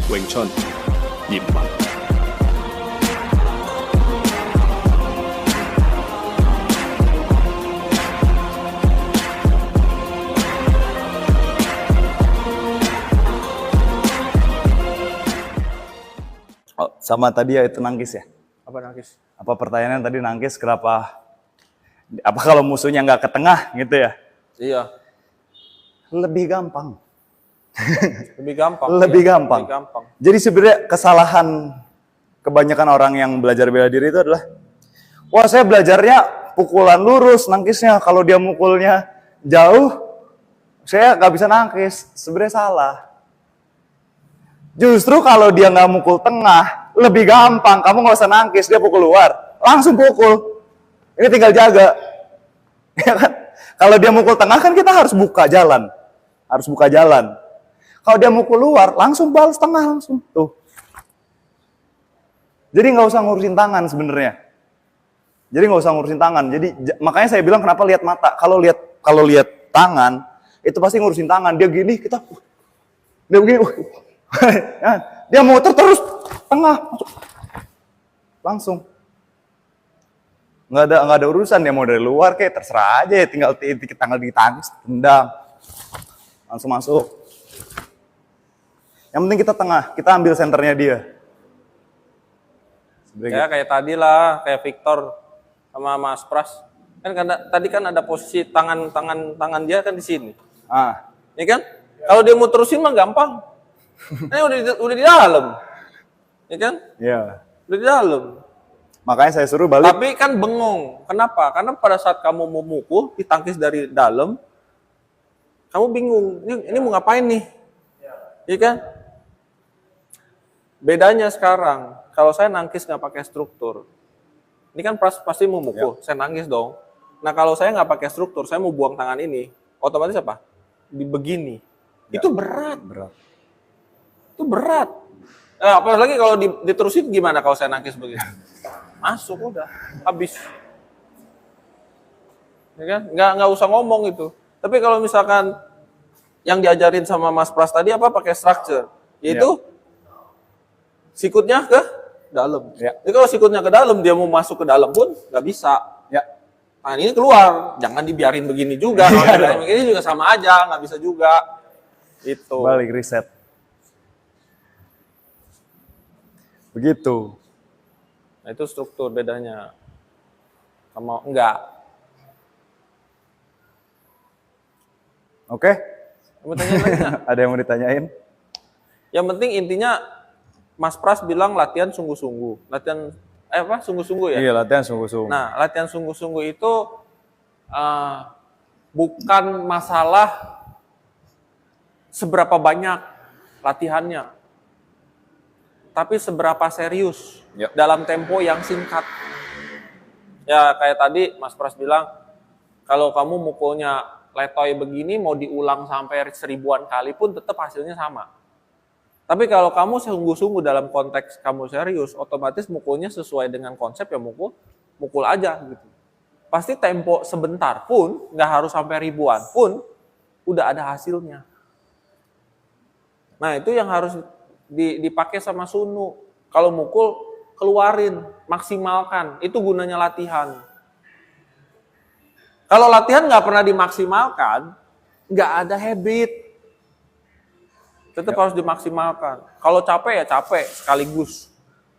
詠春葉問。Oh, sama tadi ya itu nangkis ya? Apa nangkis? Apa pertanyaannya tadi nangkis kenapa? Apa kalau musuhnya nggak ke tengah gitu ya? Iya. Lebih gampang. Lebih gampang. Lebih iya, gampang. Lebih gampang. Jadi sebenarnya kesalahan kebanyakan orang yang belajar bela diri itu adalah, wah saya belajarnya pukulan lurus nangkisnya, kalau dia mukulnya jauh, saya nggak bisa nangkis. Sebenarnya salah. Justru kalau dia nggak mukul tengah, lebih gampang. Kamu nggak usah nangkis, dia pukul luar, langsung pukul. Ini tinggal jaga. Ya kan? Kalau dia mukul tengah kan kita harus buka jalan. Harus buka jalan. Kalau dia mukul luar, langsung balas tengah langsung. Tuh. Jadi nggak usah ngurusin tangan sebenarnya. Jadi nggak usah ngurusin tangan. Jadi makanya saya bilang kenapa lihat mata. Kalau lihat tangan, itu pasti ngurusin tangan. Dia gini, dia begini. Dia muter terus tengah langsung. Nggak ada urusan, dia mau dari luar kayak terserah aja, tinggal ditangkis, tendang, langsung masuk. Yang penting kita tengah, kita ambil senternya dia. Ya kayak tadi lah, kayak Victor sama Mas Pras. Kan tadi kan ada posisi tangan dia kan di sini. Ya kan? Kalau dia mau terusin mah gampang. Ini udah di dalam. Ya kan? Iya. Udah di dalam. Makanya saya suruh balik. Tapi kan bengong. Kenapa? Karena pada saat kamu mau mukul, ditangkis dari dalam, kamu bingung. Ini mau ngapain nih? Iya kan? Bedanya sekarang, kalau saya nangkis nggak pakai struktur, ini kan pasti mau mukul, saya nangkis dong. Nah kalau saya nggak pakai struktur, saya mau buang tangan ini, otomatis apa? Begini. Itu berat. Itu berat. Apalagi kalau diterusin gimana kalau saya nangkis begitu? Masuk udah, habis. Ya kan? Nggak usah ngomong itu. Tapi kalau misalkan yang diajarin sama Mas Pras tadi apa pakai structure, yaitu sikutnya ke dalam. Jadi kalau sikutnya ke dalam, dia mau masuk ke dalam pun nggak bisa. Tangan ini keluar, jangan dibiarin begini juga. Kalau begini juga sama aja, nggak bisa juga. Itu. Balik riset. Begitu. Nah itu struktur bedanya sama enggak. Oke? Mau tanya lagi nggak? Ada yang mau ditanyain? Yang penting intinya Mas Pras bilang latihan sungguh-sungguh. Latihan sungguh-sungguh ya? Iya, latihan sungguh-sungguh. Nah, latihan sungguh-sungguh itu bukan masalah seberapa banyak latihannya, tapi seberapa serius dalam tempo yang singkat. Ya kayak tadi Mas Pras bilang, kalau kamu mukulnya letoy begini mau diulang sampai 1000-an kali pun tetap hasilnya sama. Tapi kalau kamu sungguh-sungguh dalam konteks kamu serius, otomatis mukulnya sesuai dengan konsep ya mukul aja gitu. Pasti tempo sebentar pun, nggak harus sampai ribuan pun, udah ada hasilnya. Nah itu yang harus dipakai sama Sunu. Kalau mukul, keluarin, maksimalkan. Itu gunanya latihan. Kalau latihan nggak pernah dimaksimalkan, nggak ada habit. Tetap harus dimaksimalkan. Kalau capek ya capek sekaligus.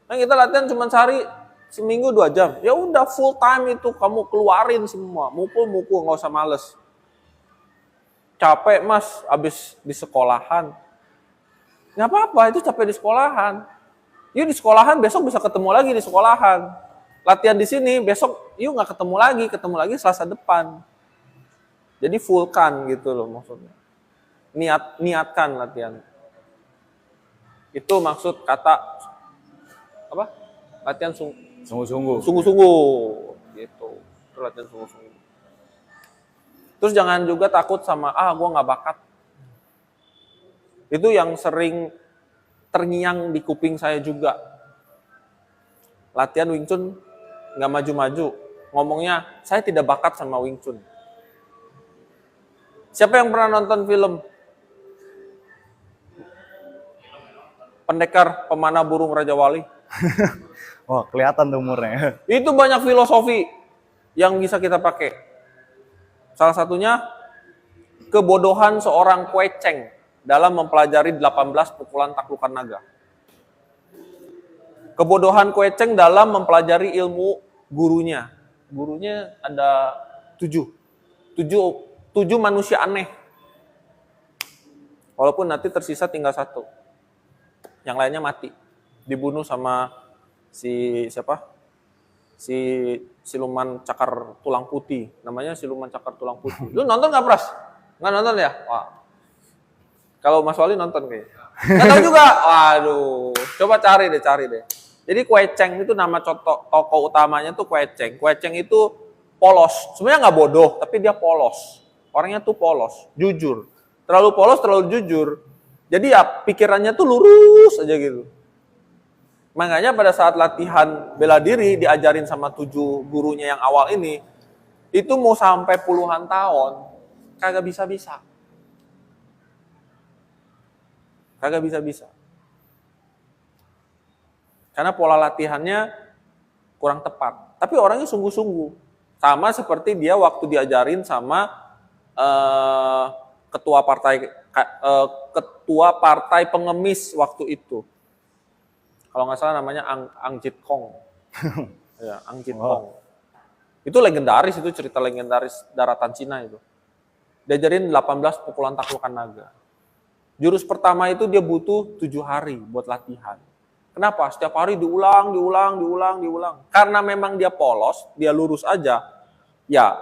Nah kita latihan cuma sehari, seminggu 2 jam. Ya udah full time itu kamu keluarin semua. Mukul, nggak usah males. Capek mas, abis di sekolahan. Nggak apa-apa, itu capek di sekolahan. Yuk di sekolahan, besok bisa ketemu lagi di sekolahan. Latihan di sini, besok yuk nggak ketemu lagi Selasa depan. Jadi fullkan gitu loh maksudnya. Niatkan latihan. Itu maksud kata apa? Latihan Sungguh-sungguh. Sungguh-sungguh gitu. Itu latihan sungguh-sungguh. Terus jangan juga takut sama gue nggak bakat. Itu yang sering terngiang di kuping saya juga. Latihan Wing Chun nggak maju-maju. Ngomongnya saya tidak bakat sama Wing Chun. Siapa yang pernah nonton film pendekar pemanah burung Raja Wali. Wah, kelihatan tuh umurnya. Itu banyak filosofi yang bisa kita pakai. Salah satunya, kebodohan seorang Kueceng dalam mempelajari 18 pukulan taklukan naga. Kebodohan Kueceng dalam mempelajari ilmu gurunya. Gurunya ada 7 manusia aneh. Walaupun nanti tersisa tinggal 1. Yang lainnya mati. Dibunuh sama si siapa? Si siluman cakar tulang putih. Namanya siluman cakar tulang putih. Lu nonton nggak, Pras? Nggak nonton ya? Wah. Kalau Mas Wali nonton kayaknya. Nggak tahu juga. Waduh. Coba cari deh. Jadi Kueceng itu nama tokoh utamanya tuh Kueceng. Kueceng itu polos. Sebenarnya nggak bodoh, tapi dia polos. Orangnya tuh polos, jujur. Terlalu polos, terlalu jujur. Jadi ya pikirannya tuh lurus aja gitu. Makanya pada saat latihan bela diri diajarin sama 7 gurunya yang awal ini, itu mau sampai puluhan tahun, kagak bisa-bisa. Kagak bisa-bisa. Karena pola latihannya kurang tepat. Tapi orangnya sungguh-sungguh. Sama seperti dia waktu diajarin sama ketua partai pengemis waktu itu. Kalau nggak salah namanya Ang Jit Kong. Ya, Ang Jit Kong. Itu legendaris, itu cerita legendaris daratan Cina itu. Diajarin 18 pukulan taklukan naga. Jurus pertama itu dia butuh 7 hari buat latihan. Kenapa? Setiap hari diulang. Karena memang dia polos, dia lurus aja. Ya,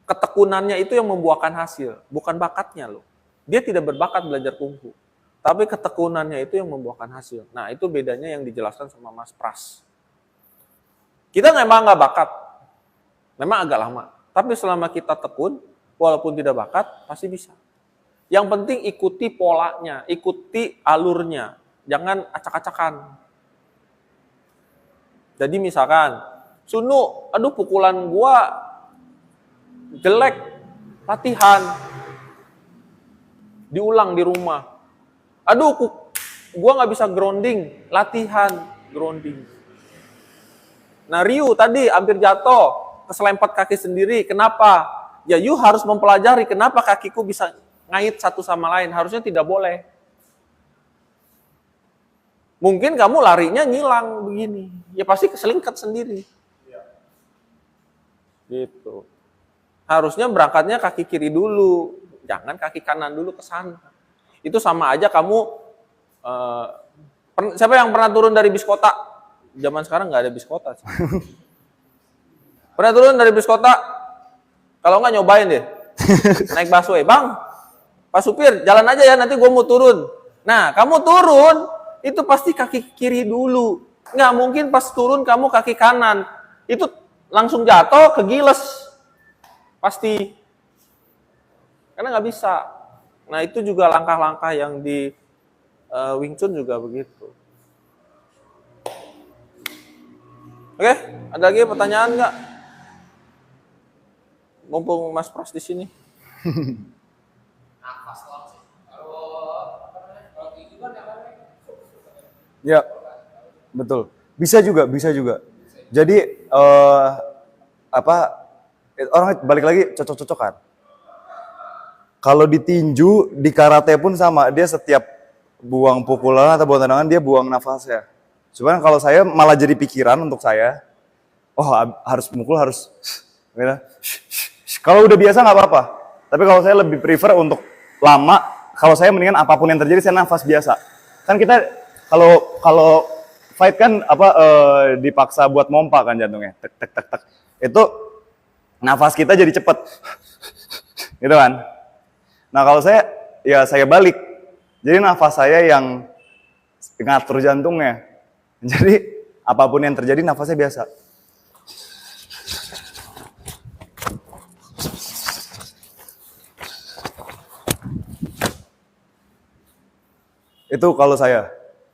ketekunannya itu yang membuahkan hasil, bukan bakatnya loh. Dia tidak berbakat belajar kungfu, tapi ketekunannya itu yang membuahkan hasil. Nah, itu bedanya yang dijelaskan sama Mas Pras. Kita memang nggak bakat, memang agak lama. Tapi selama kita tekun, walaupun tidak bakat, pasti bisa. Yang penting ikuti polanya, ikuti alurnya. Jangan acak-acakan. Jadi misalkan, Sunu, aduh pukulan gua jelek, latihan. Diulang di rumah. Aduh, gua nggak bisa grounding, latihan, grounding. Nah, Ryu tadi hampir jatuh, keselempet kaki sendiri. Kenapa? Ya, you harus mempelajari kenapa kakiku bisa ngait satu sama lain. Harusnya tidak boleh. Mungkin kamu larinya ngilang begini. Ya pasti keselingkat sendiri. Gitu. Harusnya berangkatnya kaki kiri dulu. Jangan kaki kanan dulu ke sana. Itu sama aja kamu... siapa yang pernah turun dari bis kota? Zaman sekarang nggak ada bis kota. Pernah turun dari bis kota? Kalau nggak nyobain deh. Naik busway. Bang, Pak Supir, jalan aja ya, nanti gue mau turun. Nah, kamu turun, itu pasti kaki kiri dulu. Nggak mungkin pas turun kamu kaki kanan. Itu langsung jatuh, kegiles. Pasti. Karena nggak bisa. Nah, itu juga langkah-langkah yang di Wing Chun juga begitu. Oke, ada lagi pertanyaan nggak? Mumpung Mas Pras di sini. Ya, betul. Bisa juga. Jadi orang balik lagi cocok-cocokan. Kalau ditinju di karate pun sama, dia setiap buang pukulan atau buang tendangan dia buang nafasnya. Cuman kalau saya malah jadi pikiran untuk saya, harus mukul harus. Kalau udah biasa nggak apa-apa. Tapi kalau saya lebih prefer untuk lama, kalau saya mendingan apapun yang terjadi saya nafas biasa. Kan kita kalau fight kan dipaksa buat mompa kan jantungnya. Tek tek tek tek. Itu nafas kita jadi cepet. Gitu kan. Nah, kalau saya balik. Jadi nafas saya yang ngatur jantungnya. Jadi apapun yang terjadi nafasnya biasa. Itu kalau saya.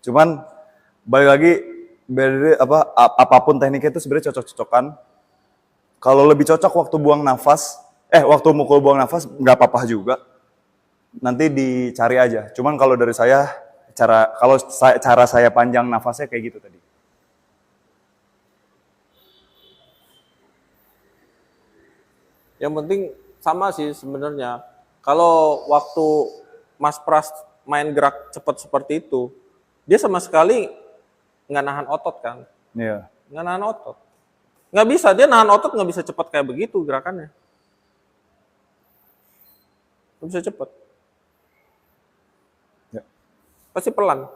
Cuman balik lagi apapun tekniknya itu sebenarnya cocok-cocokan. Kalau lebih cocok waktu waktu mukul buang nafas nggak apa-apa juga. Nanti dicari aja. Cuman kalau dari saya Cara saya panjang nafasnya kayak gitu tadi. Yang penting sama sih sebenarnya. Kalau waktu Mas Pras main gerak cepat seperti itu, dia sama sekali nggak nahan otot kan? Iya. Nggak nahan otot. Nggak bisa, dia nahan otot nggak bisa cepat kayak begitu gerakannya. Nggak bisa cepat. Ya. Pasti pelan.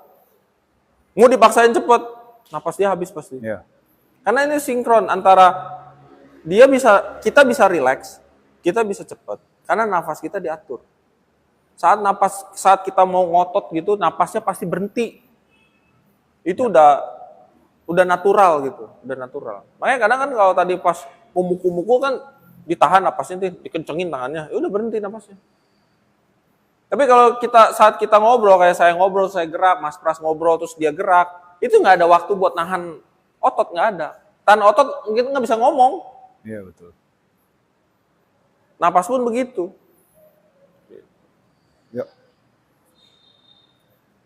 Mau dipaksain cepat, napas dia habis pasti. Iya. Karena ini sinkron antara kita bisa rileks, kita bisa cepat. Karena nafas kita diatur. Saat kita mau ngotot gitu, napasnya pasti berhenti. Itu udah natural gitu, udah natural. Makanya kadang kan kalau tadi pas mau mukul-mukul kan ditahan napasnya, dikencengin tangannya, ya udah berhenti napasnya. Tapi kalau saat kita ngobrol, kayak saya ngobrol, saya gerak, Mas Pras ngobrol, terus dia gerak, itu nggak ada waktu buat nahan otot, nggak ada. Tahan otot kita nggak bisa ngomong. Iya betul. Napas pun begitu. Ya.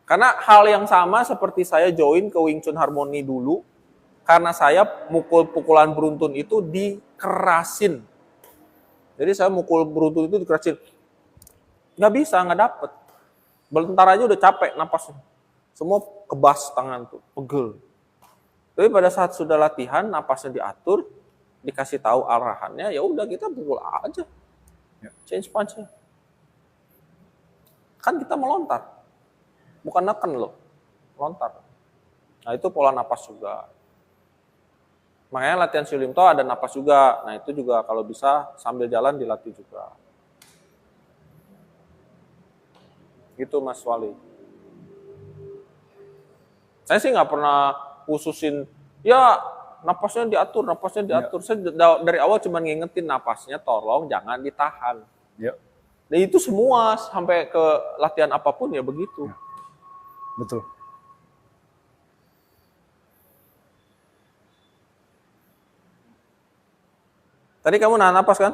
Karena hal yang sama seperti saya join ke Wing Chun Harmony dulu, karena saya pukulan beruntun itu dikerasin. Jadi saya mukul beruntun itu dikerasin. Nggak bisa, nggak dapet. Bentar aja udah capek napasnya. Semua kebas tangan tuh, pegel. Tapi pada saat sudah latihan, napasnya diatur, dikasih tahu arahannya, ya udah kita pukul aja. Change punch-nya. Kan kita melontar. Bukan neken loh. Melontar. Nah itu pola napas juga. Makanya latihan Silim To ada napas juga. Nah itu juga kalau bisa sambil jalan dilatih juga. Gitu Mas Wali. Saya sih nggak pernah khususin, ya napasnya diatur. Ya. Saya dari awal cuma ngingetin napasnya tolong jangan ditahan. Ya. Dan itu semua sampai ke latihan apapun ya begitu. Ya. Betul. Tadi kamu nahan napas kan?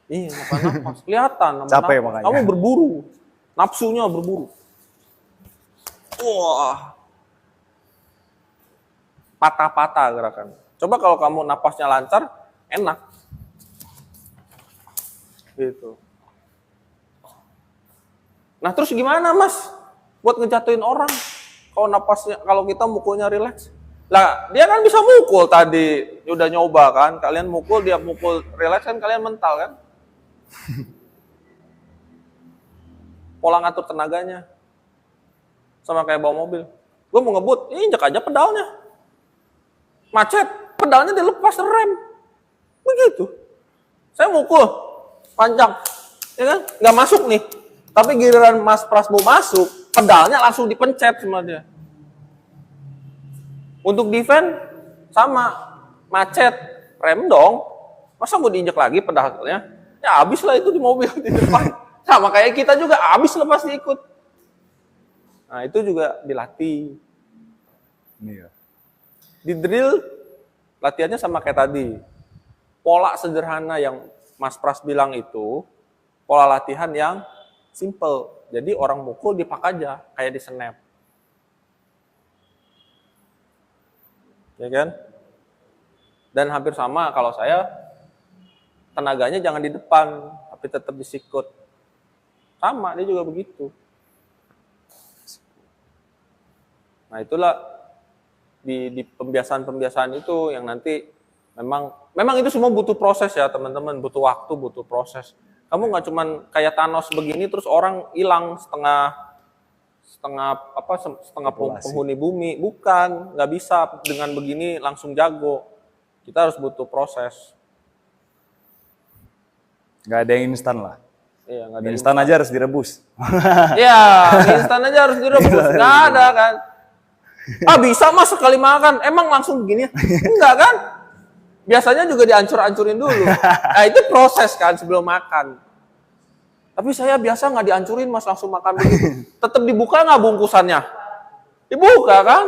Iya, nahan napas. Kelihatan. Capek napas. makanya. Kamu berburu. Nafsunya berburu. Wah. Patah-patah gerakan. Coba kalau kamu napasnya lancar, enak. Gitu. Nah terus gimana Mas? Buat ngejatuhin orang. Kalau kita mukulnya rileks. Lah dia kan bisa mukul tadi. Udah nyoba kan. Kalian mukul, dia mukul rileks kan kalian mental kan. Pola ngatur tenaganya. Sama kayak bawa mobil. Gue mau ngebut, injek aja pedalnya. Macet, pedalnya dilepas rem. Begitu. Saya mukul, panjang. Ya kan? Nggak masuk nih. Tapi giliran Mas Pras mau masuk, pedalnya langsung dipencet sama dia. Untuk defense, sama. Macet, rem dong. Masa mau diinjek lagi pedalnya? Ya habis lah itu di mobil di depan. Sama kayak kita juga, habis lepas diikut. Nah itu juga dilatih. Iya. Di drill, latihannya sama kayak tadi. Pola sederhana yang Mas Pras bilang itu, pola latihan yang simple. Jadi orang mukul dipak aja, kayak di snap. Ya kan? Dan hampir sama kalau saya, tenaganya jangan di depan, tapi tetap di sikut. Sama, dia juga begitu. Nah itulah di pembiasaan-pembiasaan itu yang nanti memang itu semua butuh proses ya teman-teman, butuh waktu, butuh proses. Kamu nggak cuman kayak Thanos begini terus orang hilang setengah penghuni bumi, bukan, nggak bisa dengan begini langsung jago. Kita harus butuh proses. Nggak ada yang instan lah. Iya, nggak ada instan aja harus direbus. Iya, instan aja harus direbus. Nggak ada kan. Ah bisa Mas sekali makan, emang langsung begini? Enggak kan? Biasanya juga dihancur-hancurin dulu. Nah itu proses kan sebelum makan. Tapi saya biasa nggak dihancurin Mas, langsung makan begitu. Tetap dibuka nggak bungkusannya? Dibuka kan?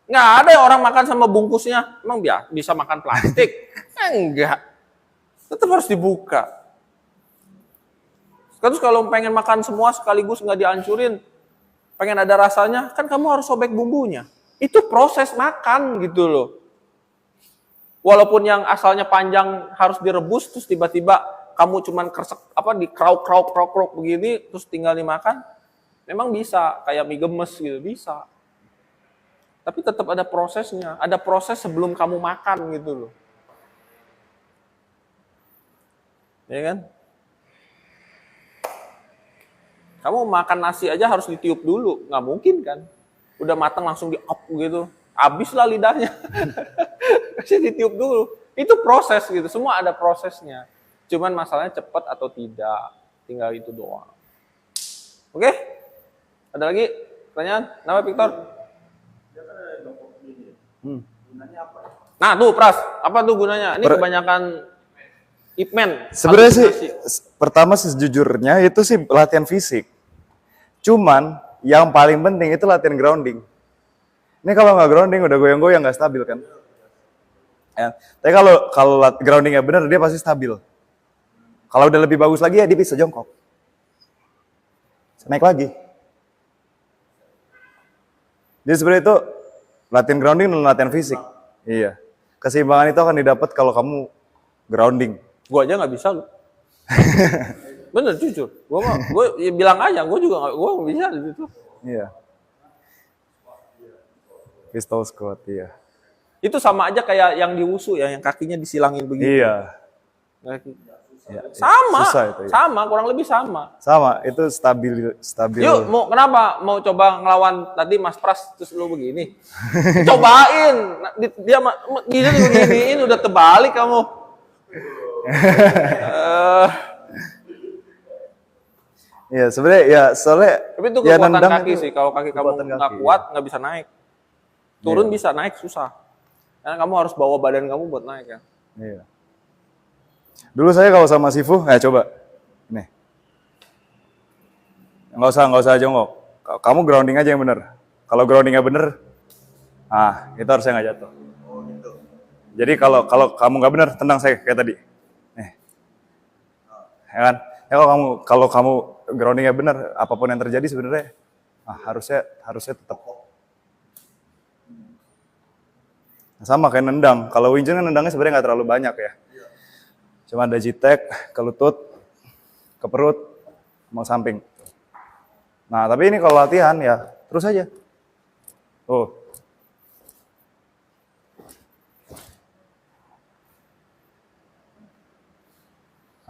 Nggak ada yang orang makan sama bungkusnya. Emang bisa makan plastik? Enggak. Tetap harus dibuka. Terus kalau pengen makan semua sekaligus nggak dihancurin, Pengen ada rasanya, kan kamu harus sobek bumbunya. Itu proses makan gitu loh. Walaupun yang asalnya panjang harus direbus, terus tiba-tiba kamu cuman kresek di krauk begini, terus tinggal dimakan, memang bisa kayak mie gemes gitu, bisa. Tapi tetap ada prosesnya, ada proses sebelum kamu makan gitu loh. Ya kan? Kamu makan nasi aja harus ditiup dulu, nggak mungkin kan? Udah matang langsung di-up gitu, habislah lidahnya. Masih ditiup dulu. Itu proses gitu, semua ada prosesnya. Cuman masalahnya cepat atau tidak, tinggal itu doang. Oke? Ada lagi pertanyaan? Nama Victor? Nah tuh Pras, apa tuh gunanya? Ini kebanyakan Ipman. Sebenarnya sih, pertama sejujurnya itu sih latihan fisik. Cuman yang paling penting itu latihan grounding. Ini kalau nggak grounding udah goyang-goyang nggak stabil kan? Ya. Tapi kalau groundingnya benar dia pasti stabil. Kalau udah lebih bagus lagi ya dia bisa jongkok. Naik lagi. Jadi sebenarnya itu latihan grounding dan latihan fisik. Iya. Keseimbangan itu akan didapat kalau kamu grounding. Gua aja nggak bisa loh. Bener jujur. Gue ya bilang aja, gue juga nggak bisa gitu. Iya. Pistol squat, iya. Itu sama aja kayak yang di wusu ya, yang kakinya disilangin begitu. Iya. Ya, sama, susah itu, ya. sama, kurang lebih sama. Sama, itu stabil. Yuk, kenapa mau coba ngelawan tadi Mas Pras terus lu begini? Cobain, dia beginiin udah terbalik kamu. Ya sebenarnya ya soalnya. Tapi itu kekuatan kaki sih, kalau kaki kamu nggak kuat nggak bisa naik. Turun bisa, naik susah. Karena kamu harus bawa badan kamu buat naik ya. Iya. Dulu saya kalau sama Sifu, coba. Nih. Nggak usah jongkok. Kamu grounding aja yang bener. Kalau groundingnya bener, itu harusnya nggak jatuh. Jadi kalau kamu nggak bener, tendang saya kayak tadi. Nih. Ya kan? Ya kalau kamu groundingnya bener, apapun yang terjadi sebenarnya harusnya tetap. Sama kayak nendang. Kalau Wing Chun kan nendangnya sebenarnya nggak terlalu banyak ya. Cuma ada jitek, ke lutut, ke perut, mau samping. Nah, tapi ini kalau latihan ya terus aja. Oh.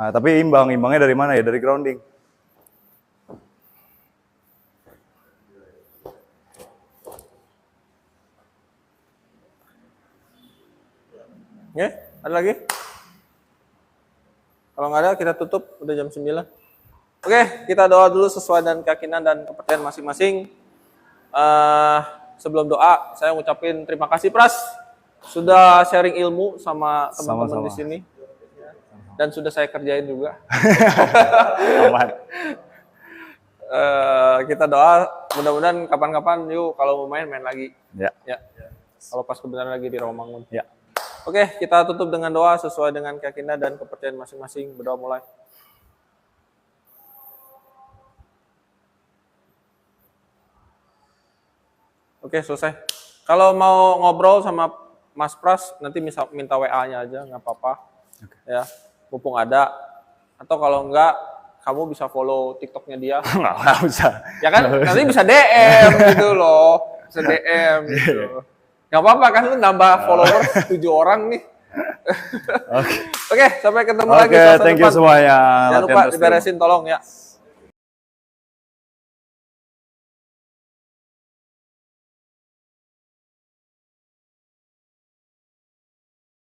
Nah, tapi imbangnya dari mana ya? Dari grounding. Ya, ada lagi? Kalau nggak ada, kita tutup. Udah jam 9. Oke, kita doa dulu sesuai dengan keyakinan dan kepercayaan masing-masing. Sebelum doa, saya ngucapin terima kasih Pras sudah sharing ilmu sama teman-teman di sini. Dan sudah saya kerjain juga. Kita doa, mudah-mudahan kapan-kapan yuk kalau mau main lagi. Ya. Kalau pas kebenaran lagi di Rawamangun. Ya. Oke, kita tutup dengan doa sesuai dengan keyakinan dan kepercayaan masing-masing. Berdoa mulai. Oke, selesai. Kalau mau ngobrol sama Mas Pras, nanti minta WA-nya aja, nggak apa-apa. Ya, mumpung ada. Atau kalau enggak, kamu bisa follow TikTok-nya dia. Nggak usah. Ya kan, nanti bisa DM gitu loh. Bisa DM gitu. Nggak apa-apa kan, lu nambah followers 7 orang nih. Oke, sampai ketemu lagi. Oke, thank you semuanya. Jangan lupa diberesin tolong ya.